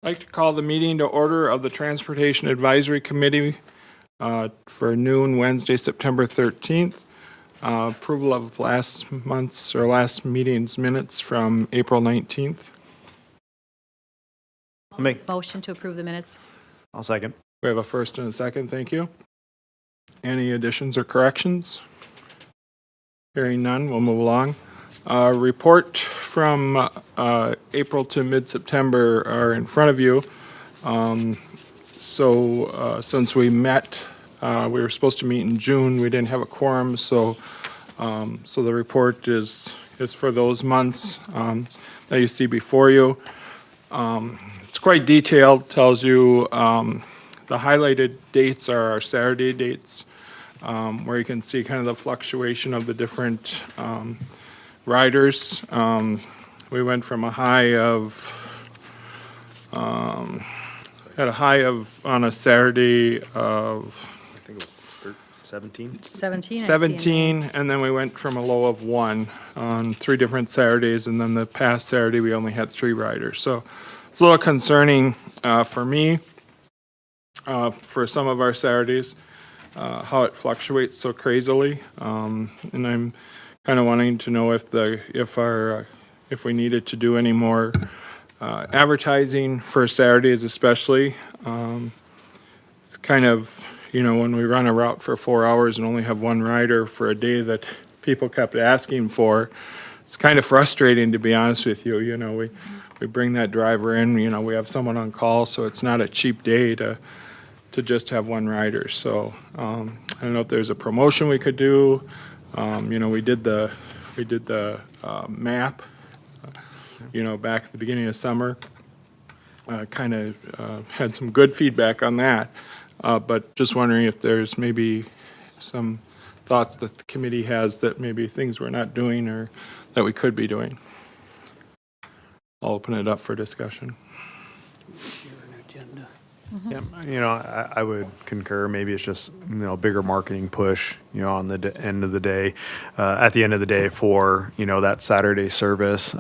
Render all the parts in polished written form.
I'd like to call the meeting to order of the Transportation Advisory Committee for noon Wednesday, September 13th. Approval of last meeting's minutes from April 19th. Motion to approve the minutes. I'll second. We have a first and a second, thank you. Any additions or corrections? Hearing none, we'll move along. Report from April to mid-September are in front of you. Since we met, we were supposed to meet in June, we didn't have a quorum, so the report is for those months that you see before you. It's quite detailed, tells you the highlighted dates are our Saturday dates, where you can see kind of the fluctuation of the different riders. We went from a high of, had a high of, on a Saturday of I think it was 17. 17. I see. 17, and then we went from a low of 1 on 3 different Saturdays, and then the past Saturday, we only had 3 riders. So it's a little concerning for me, for some of our Saturdays, how it fluctuates so crazily. And I'm kind of wanting to know if we needed to do any more advertising for Saturdays especially. It's kind of, when we run a route for 4 hours and only have 1 rider for a day that people kept asking for, it's kind of frustrating, to be honest with you. We bring that driver in, we have someone on call, so it's not a cheap day to just have 1 rider. So I don't know if there's a promotion we could do. We did the map, back at the beginning of summer. Kind of had some good feedback on that, but just wondering if there's maybe some thoughts that the committee has that maybe things we're not doing or that we could be doing. I'll open it up for discussion. Yeah, I would concur. Maybe it's just bigger marketing push. On the end of the day, at the end of the day for that Saturday service.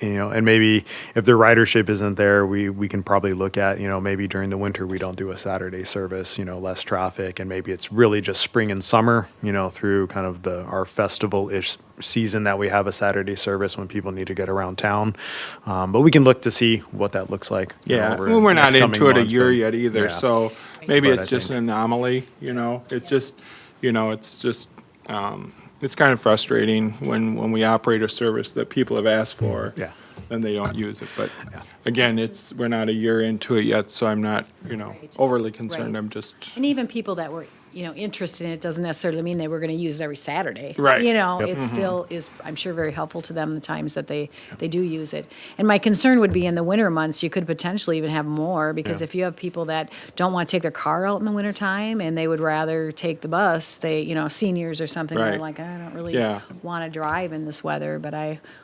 And maybe if the ridership isn't there, we can probably look at maybe during the winter we don't do a Saturday service. Less traffic, and maybe it's really just spring and summer. Through kind of our festival-ish season that we have a Saturday service when people need to get around town. But we can look to see what that looks like. Yeah, we're not into it a year but- yet either, yeah. so maybe But it's I just think- an anomaly, It's just, it's kind of frustrating when we operate a service that people have asked for. Yeah. Then they don't use it, but again, we're not a year into it yet, so I'm not, overly concerned. Right. I'm just, And even people that were, interested in it doesn't necessarily mean they were going to use it every Saturday. Right. Yep. It still is, I'm sure, very helpful to them the times that they do use it. And my concern would be in the winter months, you could potentially even have more, because Yeah. if you have people that don't want to take their car out in the wintertime and they would rather take the bus, seniors or something, they're Right. like, I don't really Yeah. want to drive in this weather,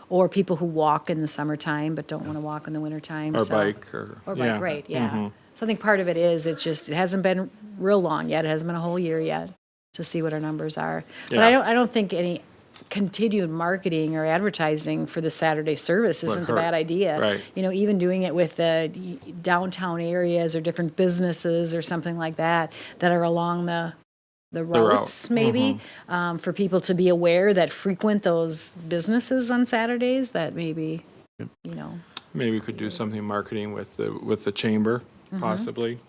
or people who walk in the summertime but don't want to walk in the wintertime. or so- bike, or. Or yeah. bike, right, yeah. So I think part of it is, it hasn't been real long yet, it hasn't been a whole year yet to see what our numbers are. But Yeah. I don't think any continued marketing or advertising for the Saturday service isn't a hurt. bad idea. Right. Even doing it with the downtown areas or different businesses or something like that are along the route. routes, maybe, for people to be aware that frequent those businesses on Saturdays, that maybe, Maybe we could do something marketing with the chamber, possibly.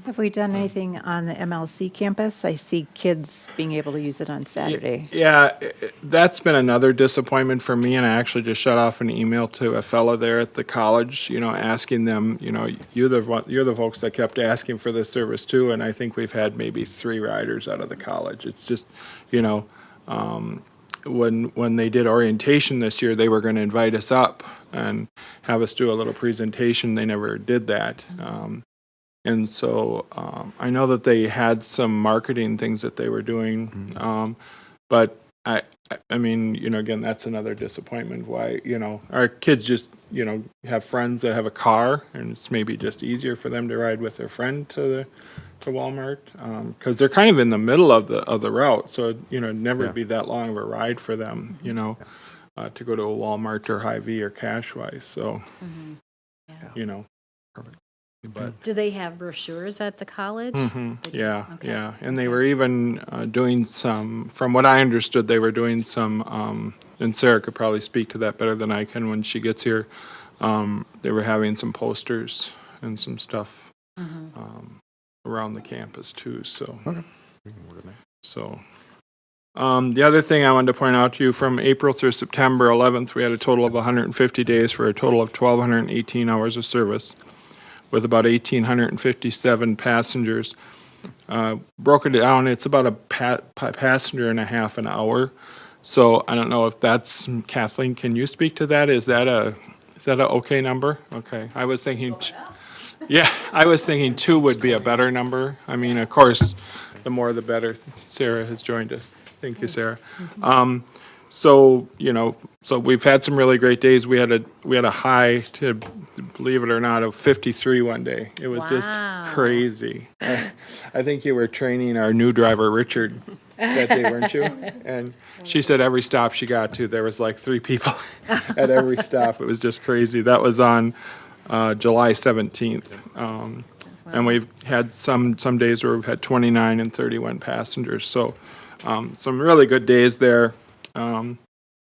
Have we done anything on the MLC campus? I see kids being able to use it on Saturday. Yeah, that's been another disappointment for me, and I actually just shut off an email to a fellow there at the college, asking them, you're the folks that kept asking for this service too, and I think we've had maybe 3 riders out of the college. It's just, when they did orientation this year, they were going to invite us up and have us do a little presentation. They never did that. And so I know that they had some marketing things that they were doing, but I mean, again, that's another disappointment. Why, our kids just, have friends that have a car, and it's maybe just easier for them to ride with their friend to Walmart, because they're kind of in the middle of the route, so it'd never Yeah. be that long of a ride for them, to go to a Walmart or Hy-Vee or Cashwise. So. Yeah. you know. But Do they have brochures at the college? They do? yeah, Okay. yeah, and they were even doing some. From what I understood, they were doing some. And Sarah could probably speak to that better than I can when she gets here. They were having some posters and some stuff around the campus too. So, so. The other thing I wanted to point out to you, from April through September 11th, we had a total of 150 days for a total of 1,218 hours of service, with about 1,857 passengers. Broke it down, it's about a passenger and a half an hour. So I don't know if that's, Kathleen, can you speak to that? Is that a okay number? Okay, I was thinking, yeah, I was thinking 2 would be a better number. I mean, of course, the more the better. Sarah has joined us. Thank you, Sarah. So, you know, so we've had some really great days. We had a high, to believe it or not, of 53 one day. It was just Wow. crazy. I think you were training our new driver, Richard, that day, weren't you? And she said every stop she got to, there was like 3 people at every stop. It was just crazy. That was on July 17th. And we've had some days where we've had 29 and 31 passengers. So some really good days there.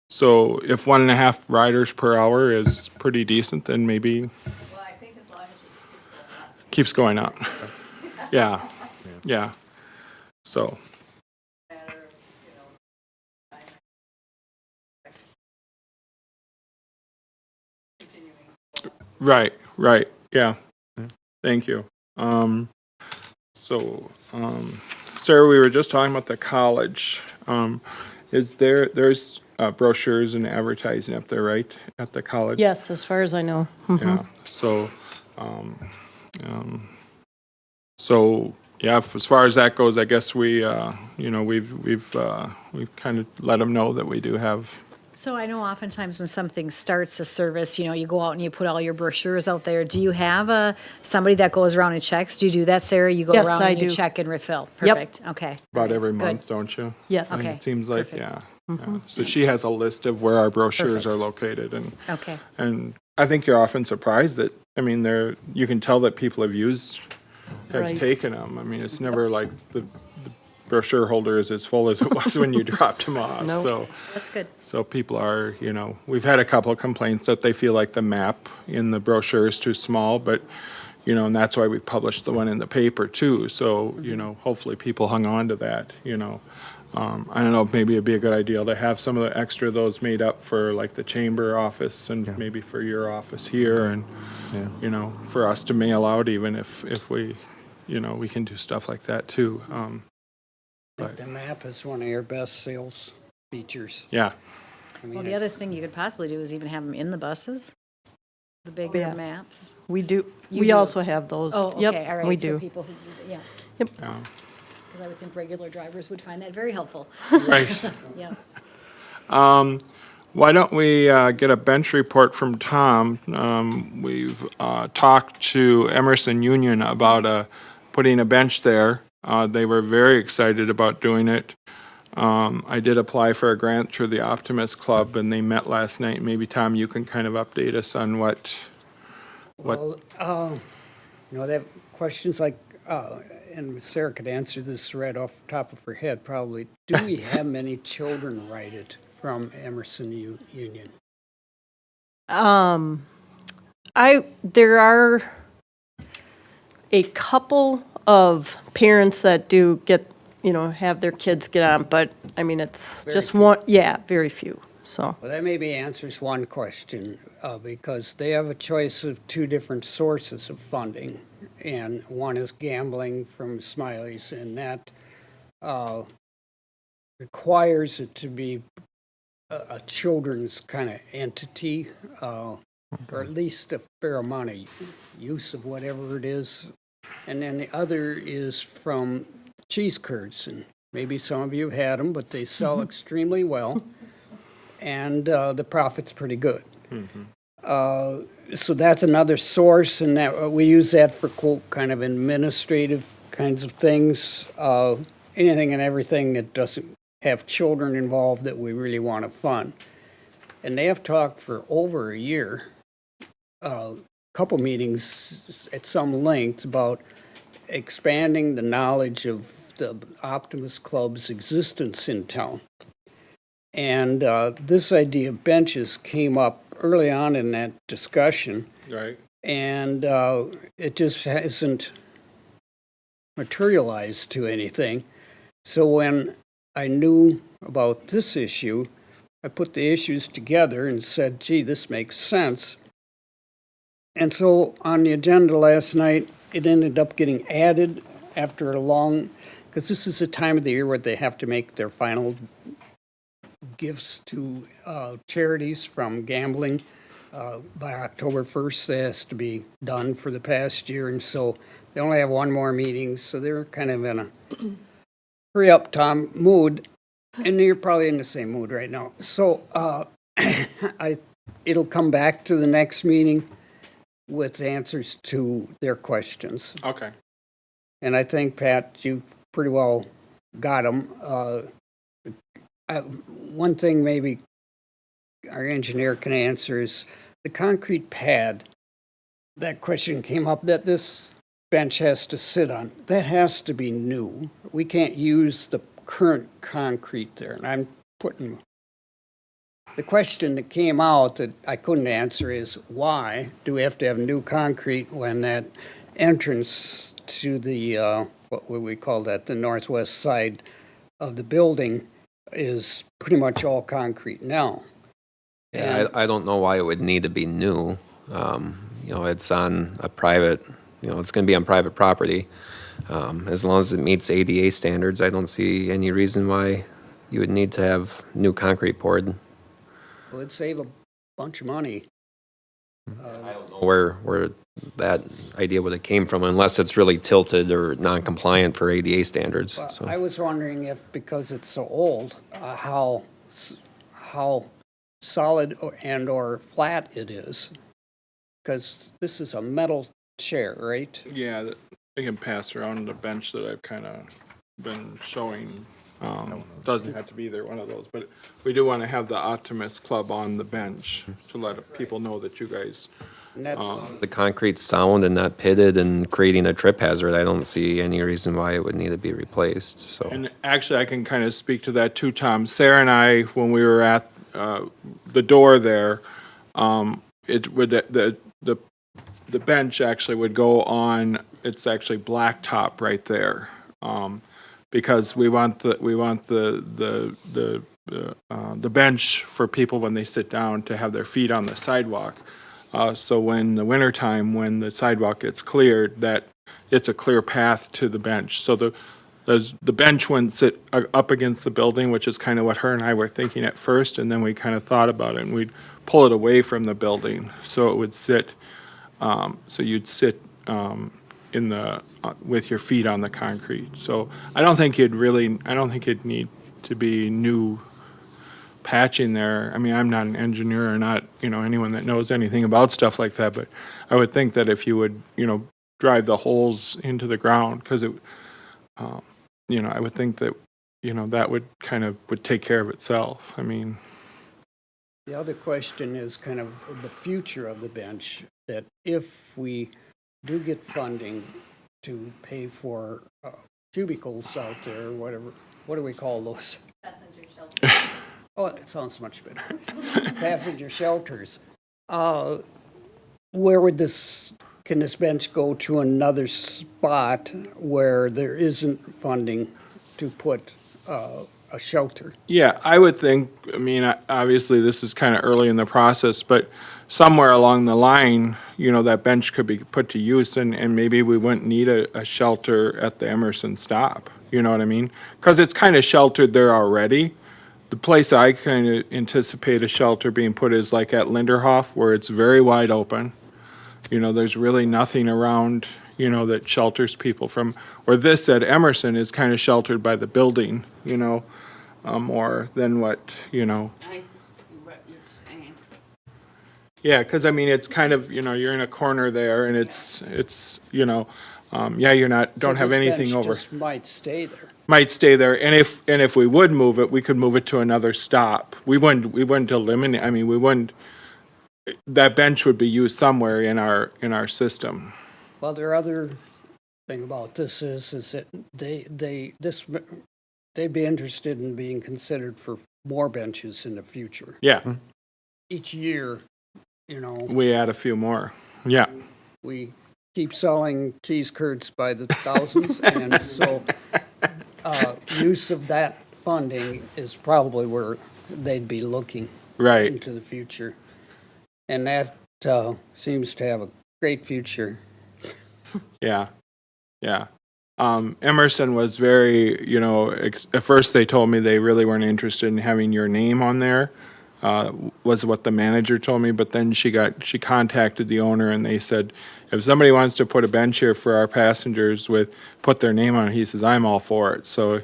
So if 1.5 riders per hour is pretty decent, then maybe keeps going up. Yeah, yeah. So. Right, yeah. Thank you. Sarah, we were just talking about the college. There's brochures and advertising up there, right, at the college? Yes, as far as I know. Yeah, so, yeah, as far as that goes, I guess we've kind of let them know that we do have. So I know oftentimes when something starts a service, you know, you go out and you put all your brochures out there. Do you have somebody that goes around and checks? Do you do that, Sarah? You go Yes, around I and you do. check and refill? Yep. Perfect, okay. About All every right, month, good. don't you? Yes. I mean, Okay, it seems like, perfect. yeah. So she has a list of where our brochures are located, Okay, and I think you're often surprised that, I mean, you can tell that people have Right. taken them. I mean, it's never like the brochure holder is as full as it was when you dropped them off. Nope. that's good. So people are, we've had a couple of complaints that they feel like the map in the brochure is too small, but, and that's why we published the one in the paper too. So, hopefully people hung on to that, I don't know, maybe it'd be a good idea to have some of the extra of those made up for like the chamber office and maybe for your office here and, for us to mail out even if we, we can do stuff like that too. I think the map is one of your best sales features. Yeah, I mean, Well, the other it's- thing you could possibly do is even have them in the buses, the bigger Yeah. maps. We do, You we do. also have those. Oh, Yep, okay, all right. we So do. people who use it, yeah. yeah, Because I would think regular drivers would find that very helpful. right. Yeah. Why don't we get a bench report from Tom? We've talked to Emerson Union about putting a bench there. They were very excited about doing it. I did apply for a grant through the Optimist Club, and they met last night. Maybe, Tom, you can kind of update us on what. Well, they have questions like, and Sarah could answer this right off the top of her head probably. Do we have many children righted from Emerson Union? There are a couple of parents that do get, have their kids get on, but I mean, it's Very just few. one, yeah, very few, so. Well, that maybe answers one question, because they have a choice of 2 different sources of funding. And one is gambling from Smiley's, and that requires it to be a children's kind of entity, or at least a fair amount of use of whatever it is. And then the other is from cheese curds, and maybe some of you have had them, but they sell extremely well, and the profit's pretty good. So that's another source, and that we use that for quote kind of administrative kinds of things, anything and everything that doesn't have children involved that we really want to fund. And they have talked for over a year couple meetings at some length about expanding the knowledge of the Optimus Club's existence in town. And this idea of benches came up early on in that discussion, Right. and it just hasn't materialized to anything. So when I knew about this issue, I put the issues together and said, gee, this makes sense. And so on the agenda last night, it ended up getting added after a long, because this is the time of the year where they have to make their final gifts to charities from gambling. By October 1st, that has to be done for the past year, and so they only have one more meeting, so they're kind of in a hurry up, Tom, mood, and you're probably in the same mood right now. So it'll come back to the next meeting with answers to their questions. Okay. And I think, Pat, you pretty well got them. One thing maybe our engineer can answer is the concrete pad. That question came up that this bench has to sit on. That has to be new. We can't use the current concrete there. And I'm putting, the question that came out that I couldn't answer is why do we have to have new concrete when that entrance to the, what would we call that, the northwest side of the building is pretty much all concrete now. Yeah, I don't know why it would need to be new. You know, it's on a private, you know, it's going to be on private property. As long as it meets ADA standards, I don't see any reason why you would need to have new concrete poured. It would save a bunch of money. I don't know where that idea would have came from, unless it's really tilted or non-compliant for ADA standards. Well, So I was wondering if, because it's so old, how solid or flat it is. Because this is a metal chair, right? Yeah, they can pass around the bench that I've kind of been showing. Doesn't have to be there, one of those, but we do want to have the Optimus Club on the bench to let people know that you guys, And that's, the concrete sound and not pitted and creating a trip hazard, I don't see any reason why it would need to be replaced, so. and actually I can kind of speak to that too, Tom. Sarah and I, when we were at the door there, it would, the bench actually would go on, it's actually blacktop right there. Because we want the bench for people when they sit down to have their feet on the sidewalk. So when the wintertime, when the sidewalk gets cleared, that it's a clear path to the bench. So the bench wouldn't sit up against the building, which is kind of what her and I were thinking at first, and then we kind of thought about it, and we'd pull it away from the building, so it would sit, so you'd sit in the, with your feet on the concrete. So I don't think it'd need to be new patching there. I mean, I'm not an engineer or not, anyone that knows anything about stuff like that, but I would think that if you would, drive the holes into the ground, because it, I would think that, that would take care of itself. I mean. the other question is kind of the future of the bench, that if we do get funding to pay for cubicles out there, or whatever, what do we call those? Passenger shelters. Oh, it sounds much better. Passenger shelters. Where would can this bench go to another spot where there isn't funding to put a shelter? Yeah, I would think, obviously this is kind of early in the process, but somewhere along the line, that bench could be put to use, and maybe we wouldn't need a shelter at the Emerson stop, you know what I mean? Because it's kind of sheltered there already. The place I kind of anticipate a shelter being put is like at Linderhof, where it's very wide open. There's really nothing around, that shelters people from, or this at Emerson is kind of sheltered by the building, more than what, I see what you're saying. Yeah, because it's kind of, you're in a corner there, and it's you're not, don't have anything over. So this bench just might stay there. Might stay there, and if we would move it, we could move it to another stop. We wouldn't eliminate, we wouldn't that bench would be used somewhere in our system. Well, their other thing about this is that they'd be interested in being considered for more benches in the future. Yeah, Each year, you know, we add a few more. Yeah, we keep selling cheese curds by the thousands, and so use of that funding is probably where they'd be looking right. into the future. And that seems to have a great future. Yeah, yeah. Emerson was very, at first they told me they really weren't interested in having your name on there, was what the manager told me, but then she contacted the owner and they said, if somebody wants to put a bench here for our passengers put their name on it, he says, I'm all for it. So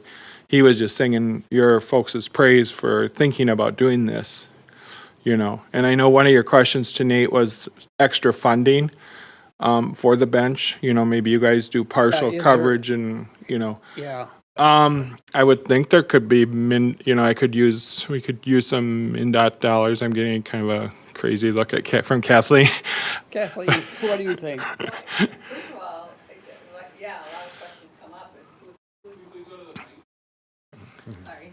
he was just singing your folks' praise for thinking about doing this, And I know one of your questions to Nate was extra funding. For the bench, maybe you guys do partial is there- coverage and, Yeah, I would think there could be we could use some MnDOT dollars. I'm getting kind of a crazy look from Kathleen. Kathleen, what do you think? First of all, yeah, a lot of questions come up. Sorry.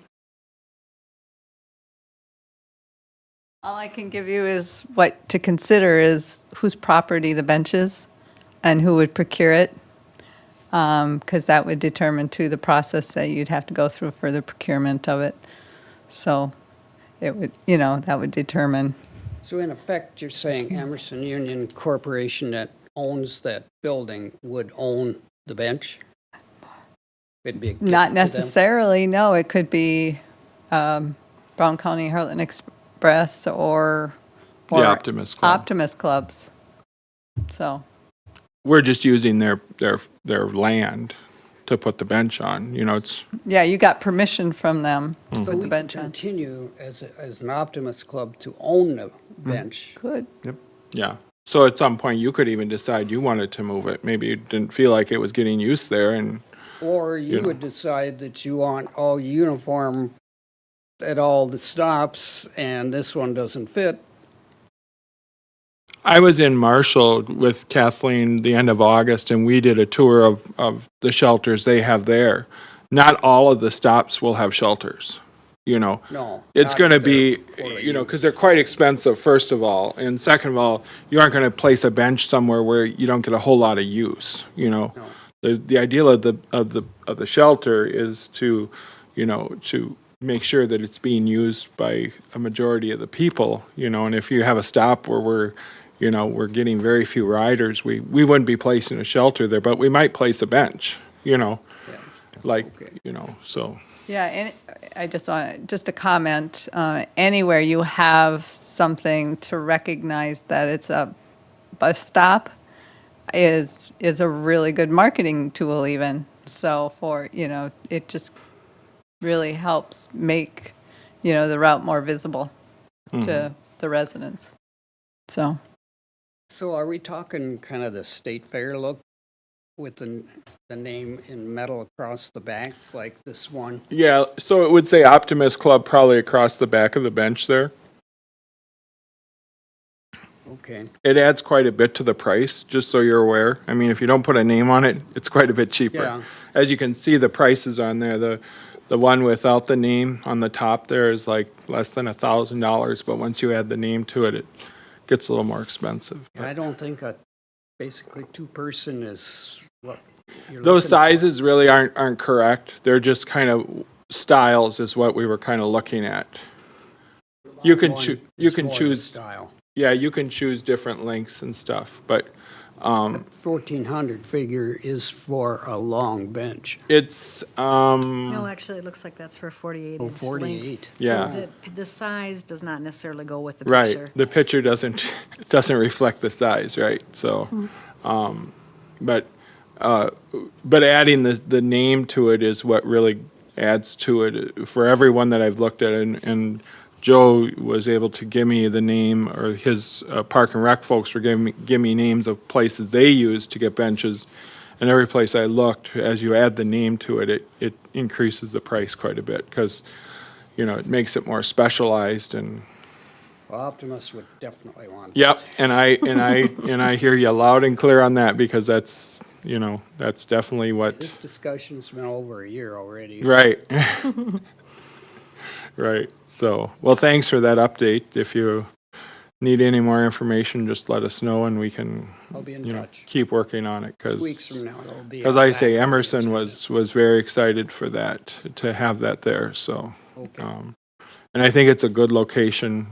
All I can give you is what to consider is whose property the bench is and who would procure it. Because that would determine too the process that you'd have to go through for the procurement of it. So it would, that would determine. So in effect, you're saying Emerson Union Corporation that owns that building would own the bench? It'd be a gift Not to them? necessarily, no. It could be Brown County Heartland Express or The Optimist Club. Optimist clubs. So. We're just using their land to put the bench on. It's Yeah, you got permission from them to So put the we bench could on. continue as an Optimist Club to own the bench. Good. yeah. So at some point you could even decide you wanted to move it. Maybe you didn't feel like it was getting used there, and Or you would decide that you want all uniform at all the stops, and this one doesn't fit. I was in Marshall with Kathleen the end of August, and we did a tour of the shelters they have there. Not all of the stops will have shelters, No. It's not going to the be, for because they're quite expensive, first of all. And second of all, you aren't going to place a bench somewhere where you don't get a whole lot of use, The ideal of the shelter is to make sure that it's being used by a majority of the people, and if you have a stop where we're getting very few riders, we wouldn't be placing a shelter there, but we might place a bench, so. Yeah, and I just want, just a comment, anywhere you have something to recognize that it's a bus stop is a really good marketing tool even. So it just really helps make, the route more visible to the residents. So. So are we talking kind of the state fair look with the name in metal across the back, like this one? Yeah, so it would say Optimist Club probably across the back of the bench there. Okay. It adds quite a bit to the price, just so you're aware. I mean, if you don't put a name on it, it's quite a bit cheaper. Yeah. As you can see, the prices on there, the one without the name on the top there is like less than $1,000, but once you add the name to it, it gets a little more expensive. I don't think basically two-person is what you're Those looking for. sizes really aren't correct. They're just kind of styles is what we were kind of looking at. You can One you is can more the choose, style. yeah, you can choose different lengths and stuff, but 1,400 figure is for a long bench. it's, No, actually, it looks like that's for a 48 Oh, inch 48. Yeah. So the size does not necessarily go with the right, picture. the picture doesn't reflect the size, right? So, but adding the name to it is what really adds to it. For everyone that I've looked at, and Joe was able to give me the name, or his Park and Rec folks were give me names of places they use to get benches. And every place I looked, as you add the name to it, it increases the price quite a bit because, it makes it more specialized and, Well, Optimus would definitely want that. Yep, and I hear you loud and clear on that, because that's, that's definitely what, This discussion's been over a year already. right. Right, so, well, thanks for that update. If you need any more information, just let us know and we can, I'll be in touch. keep working on it, 2 weeks from now, it'll be. because on I back say on the Emerson agenda. was very excited for that, to have that there, so. Okay. And I think it's a good location,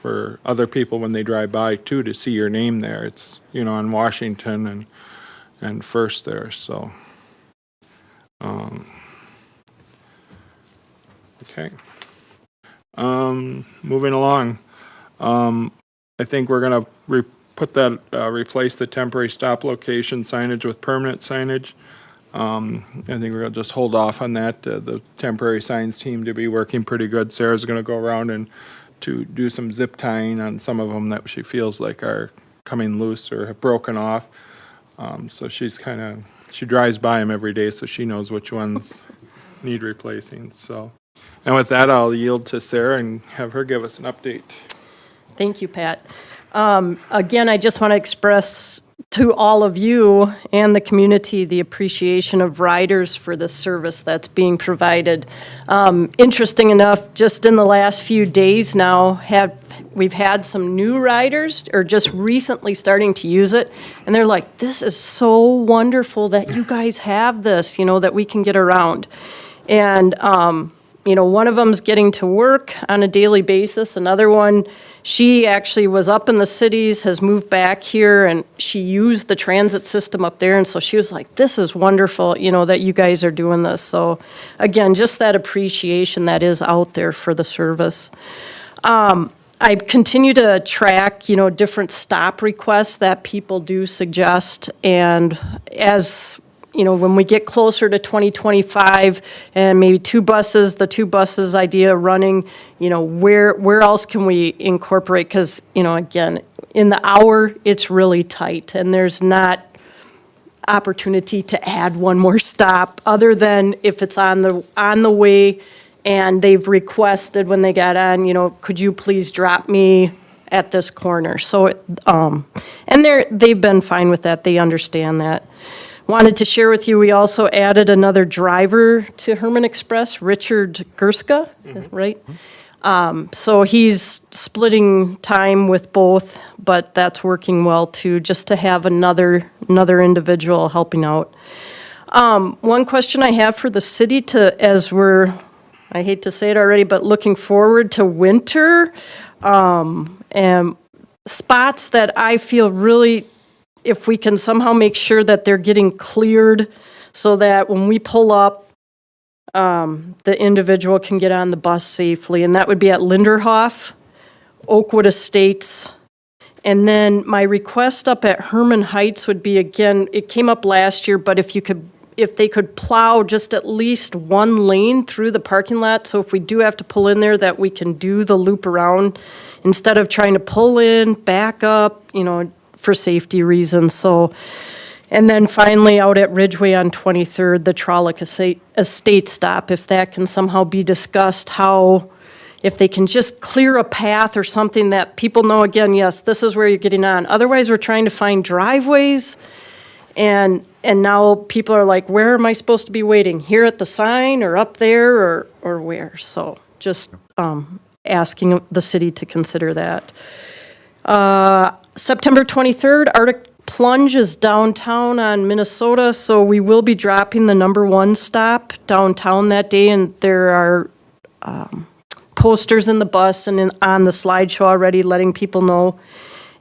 for other people when they drive by too, to see your name there. It's, on Washington and First there, so. Okay. Moving along. I think we're gonna replace the temporary stop location signage with permanent signage. I think we're gonna just hold off on that. The temporary signs team to be working pretty good. Sarah's gonna go around and to do some zip tying on some of them that she feels like are coming loose or have broken off. So she drives by them every day, so she knows which ones need replacing, so. And with that, I'll yield to Sarah and have her give us an update. Thank you, Pat. Again, I just want to express to all of you and the community the appreciation of riders for the service that's being provided. Interesting enough, just in the last few days now, we've had some new riders or just recently starting to use it, and they're like, "This is so wonderful that you guys have this, that we can get around." And one of them's getting to work on a daily basis. Another one, she actually was up in the cities, has moved back here, and she used the transit system up there. And so she was like, "This is wonderful, that you guys are doing this." So again, just that appreciation that is out there for the service. I continue to track, different stop requests that people do suggest. And as when we get closer to 2025 and maybe the two buses idea running, where else can we incorporate? Because, again, in the hour, it's really tight and there's not opportunity to add one more stop other than if it's on the way and they've requested when they got on, could you please drop me at this corner? So, and they've been fine with that. They understand that. Wanted to share with you, we also added another driver to Herman Express, Richard Gerska, right? So he's splitting time with both, but that's working well too, just to have another individual helping out. One question I have for the city I hate to say it already, but looking forward to winter, and spots that I feel really, if we can somehow make sure that they're getting cleared so that when we pull up, the individual can get on the bus safely. And that would be at Linderhof, Oakwood Estates. And then my request up at Herman Heights would be, again, it came up last year, but if they could plow just at least one lane through the parking lot, so if we do have to pull in there, that we can do the loop around instead of trying to pull in, back up, for safety reasons. So, and then finally out at Ridgeway on 23rd, the Trolloc Estate stop, if that can somehow be discussed, if they can just clear a path or something that people know, again, yes, this is where you're getting on. Otherwise, we're trying to find driveways, and now people are like, where am I supposed to be waiting? Here at the sign or up there or where? So just asking the city to consider that. September 23rd, Arctic Plunge is downtown on Minnesota, so we will be dropping the number 1 stop downtown that day, and there are posters in the bus and on the slideshow already letting people know.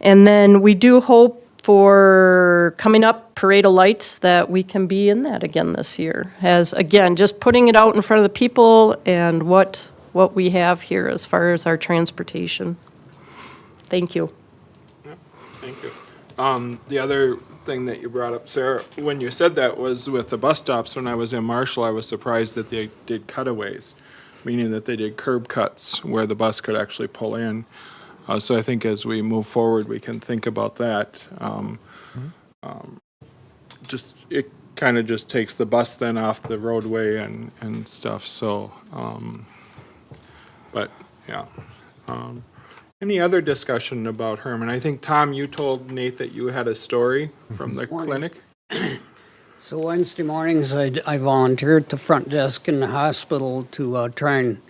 And then we do hope for coming up Parade of Lights that we can be in that again this year. As, again, just putting it out in front of the people and what we have here as far as our transportation. Thank you. Thank you. The other thing that you brought up, Sarah, when you said that was with the bus stops. When I was in Marshall, I was surprised that they did cutaways, meaning that they did curb cuts where the bus could actually pull in. So I think as we move forward, we can think about that. It kind of just takes the bus then off the roadway and stuff. So, but yeah. Any other discussion about Herman? I think, Tom, you told Nate that you had a story from the Morning. clinic. So Wednesday mornings, I volunteer at the front desk in the hospital to try and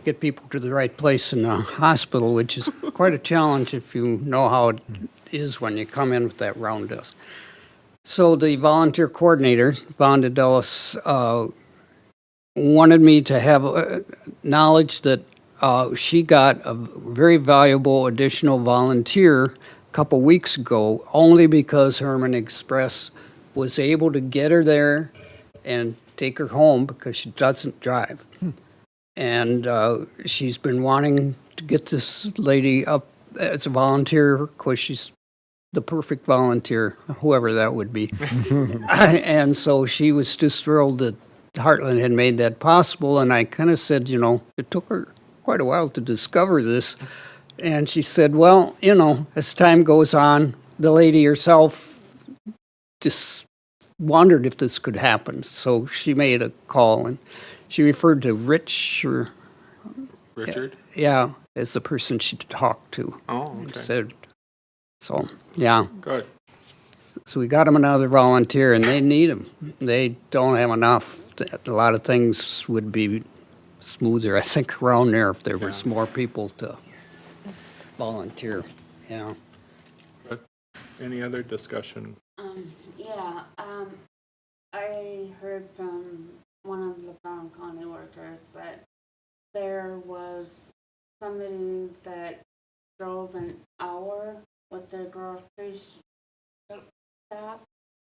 get people to the right place in the hospital, which is quite a challenge if you know how it is when you come in with that round desk. So the volunteer coordinator, Vonda Dulles, wanted me to have knowledge that she got a very valuable additional volunteer a couple weeks ago, only because Herman Express was able to get her there and take her home because she doesn't drive. And she's been wanting to get this lady up as a volunteer because she's the perfect volunteer, whoever that would be. And so she was just thrilled that Heartland had made that possible. And I kind of said, you know, it took her quite a while to discover this. And she said, well, you know, as time goes on, the lady herself just wondered if this could happen. So she made a call, and she referred to Rich, or Richard? yeah, as the person she talked to. Oh, And okay. said, so, yeah. Good. So we got them another volunteer, and they need them. They don't have enough. A lot of things would be smoother, I think, around there if there was more people to volunteer. Yeah. Good. Any other discussion? I heard from one of the Brown County workers that there was somebody that drove an hour with their grocery shop.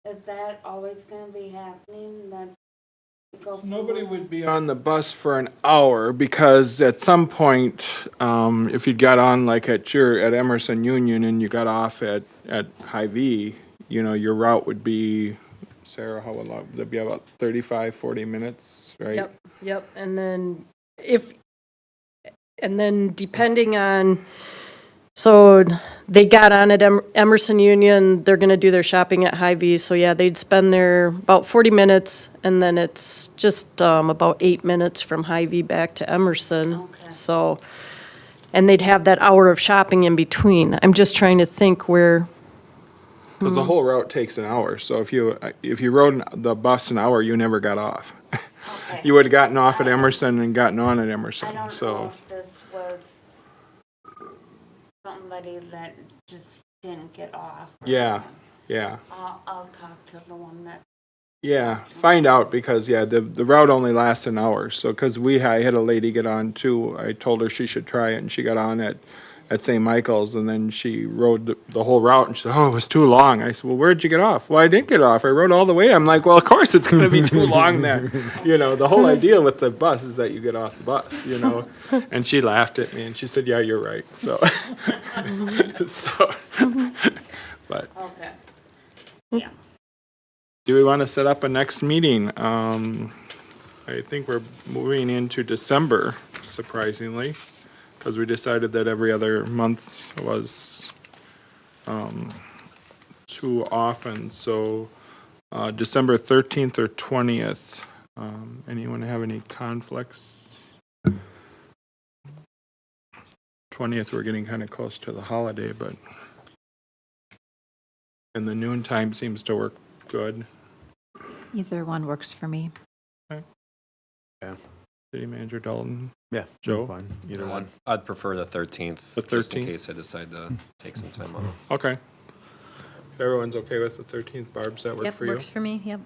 Is that always gonna be happening, that you go from Nobody one- would be on the bus for an hour because at some point, if you got on like at Emerson Union and you got off at Hy-Vee, you know, your route would be, Sarah, how long? That'd be about 35, 40 minutes, right? Yep, and then depending on, so they got on at Emerson Union, they're gonna do their shopping at Hy-Vee, so yeah, they'd spend there about 40 minutes, and then it's just about 8 minutes from Hy-Vee back to Emerson. Okay. So, and they'd have that hour of shopping in between. I'm just trying to think where, Because the whole route takes an hour. So if you rode the bus an hour, you never got off. Okay. You would have gotten off at Emerson and gotten on at I Emerson. don't know So if this was somebody that just didn't get off. yeah. I'll talk to the one that, Yeah, find out because, the route only lasts an hour. So, because I had a lady get on too, I told her she should try it, and she got on at St. Michael's, and then she rode the whole route, and she said, oh, it was too long. I said, well, where'd you get off? Well, I didn't get off. I rode all the way. I'm like, well, of course it's going to be too long then. You know, the whole idea with the bus is that you get off the bus, you know. And she laughed at me, and she said, yeah, you're right. So, but okay. Yeah. do we want to set up a next meeting? I think we're moving into December, surprisingly, because we decided that every other month was too often. So December 13th or 20th. Anyone have any conflicts? 20th, we're getting kind of close to the holiday, but and the noon time seems to work good. Either one works for me. City Manager Dalton. Yeah, Joe? fine, either one. I'd prefer the 13th. The Just in 13th? case I decide to take some time off. Okay. If everyone's okay with the 13th, Barb, does that work Yep, for you? works for me, yep.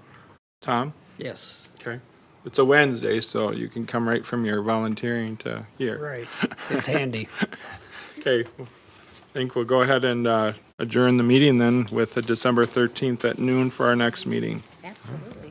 Tom? Yes. Okay. It's a Wednesday, so you can come right from your volunteering to here. Right. It's handy. Okay. I think we'll go ahead and adjourn the meeting then with the December 13th at noon for our next meeting. Absolutely.